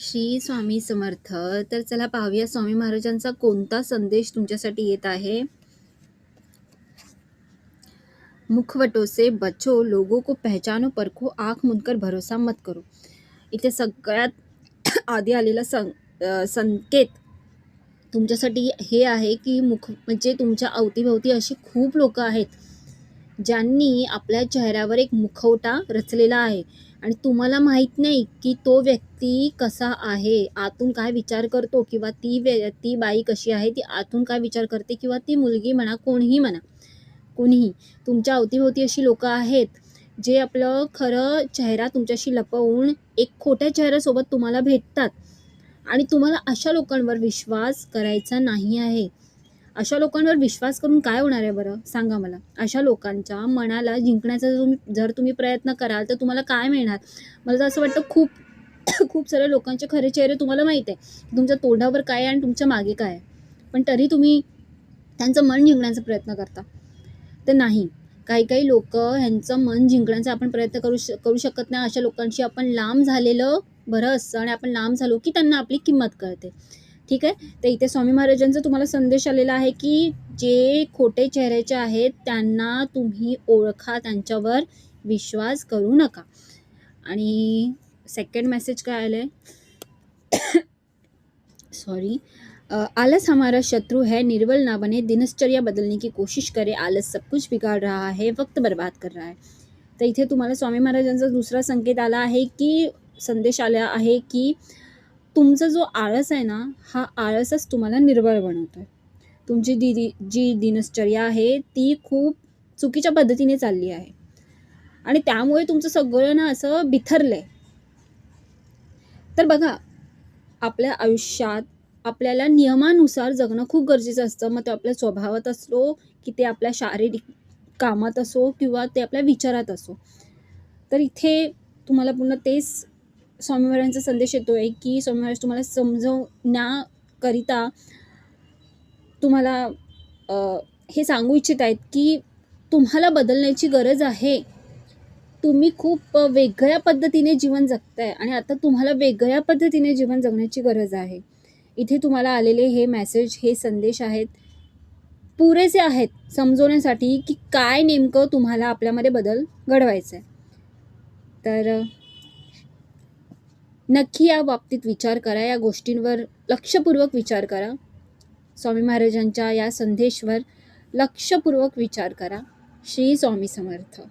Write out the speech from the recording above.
श्री स्वामी समर्थ. तर चला पाहूया स्वामी महाराजांचा कोणता संदेश तुमच्यासाठी येत आहे. मुखवटों से बचो, लोगों को पहचानो, परखो, आंख मूंदकर भरोसा मत करो. इथे सगळ्यात आधी आलेला संकेत तुमच्यासाठी हे आहे की म्हणजे तुमच्या अवतीभोवती अशी खूप लोक आहेत ज्यांनी आपल्या चेहऱ्यावर एक मुखवटा रचलेला आहे आणि तुम्हाला माहित नाही की तो व्यक्ती कसा आहे, आतून काय विचार करतो, किंवा ती बाई कशी आहे, ती आतून काय विचार करते, किंवा ती मुलगी म्हणा, कोणीही तुमच्या अवतीभोवती अशी लोक आहेत जे आपलं खरं चेहरा तुमच्याशी लपवून एक खोट्या चेहऱ्यासोबत तुम्हाला भेटतात. आणि तुम्हाला अशा लोकांवर विश्वास करायचा नाही आहे. अशा लोकांवर विश्वास करून काय होणार आहे बरं, सांगा मला. अशा लोकांच्या मनाला जिंकण्याचा जर तुम्ही प्रयत्न कराल तर तुम्हाला काय मिळणार. मला तर असं वाटतं खूप साऱ्या लोकांचे खरे चेहरे तुम्हाला माहीत आहे, तुमच्या तोंडावर काय आहे आणि तुमच्या मागे काय आहे, पण तरी तुम्ही त्यांचं मन जिंकण्याचा प्रयत्न करता. तर नाही, काही लोक ह्यांचं मन जिंकण्याचा आपण प्रयत्न करू शकत नाही. अशा लोकांशी आपण लांब झालेलं बरं असतं आणि आपण लांब झालो की त्यांना आपली किंमत कळते. ठीक आहे. तर इथे स्वामी महाराजांचा तुम्हाला संदेश आलेला आहे की जे खोटे चेहऱ्याचे आहेत त्यांना तुम्ही ओळखा, त्यांच्यावर विश्वास करू नका. आणि सेकंड मेसेज काय आलंय, सॉरी, आलस हमारा शत्रु है, निर्बल ना बने, दिनचर्या बदलने की कोशिश करे, आलस सब कुछ बिगाड़ रहा है, वक्त बर्बाद कर रहा है. तर इथे तुम्हाला स्वामी महाराजांचा दुसरा संकेत आला आहे की संदेश आला आहे की तुमचा जो आळस आहे ना, हा आळसच तुम्हाला निर्बळ बनवतोय. तुमची जी दिनचर्या आहे ती खूप चुकीच्या पद्धतीने चालली आहे आणि त्यामुळे तुमचं सगळं ना असं बिथरलंय. तर बघा, आपल्या आयुष्यात आपल्याला नियमानुसार जगणं खूप गरजेचं असतं. मग ते आपल्या स्वभावात असो, की ते आपल्या शारीरिक कामात असो, किंवा ते आपल्या विचारात असो. तर इथे तुम्हाला पुन्हा तेच स्वामी महाराजांचा संदेश येतोय की स्वामी महाराज तुम्हाला समजवण्याकरिता तुम्हाला हे सांगू इच्छित आहेत की तुम्हाला बदलण्याची गरज आहे. तुम्ही खूप वेगळ्या पद्धतीने जीवन जगताय आणि आता तुम्हाला वेगळ्या पद्धतीने जीवन जगण्याची गरज आहे. इथे तुम्हाला आलेले हे मेसेज, हे संदेश आहेत, पुरेसे आहेत समजवण्यासाठी की काय नेमकं तुम्हाला आपल्यामध्ये बदल घडवायचा आहे. तर नक्की या बाबतीत विचार करा, या गोष्टींवर लक्षपूर्वक विचार करा. स्वामी महाराजांच्या या संदेशवर लक्षपूर्वक विचार करा. श्री स्वामी समर्थ.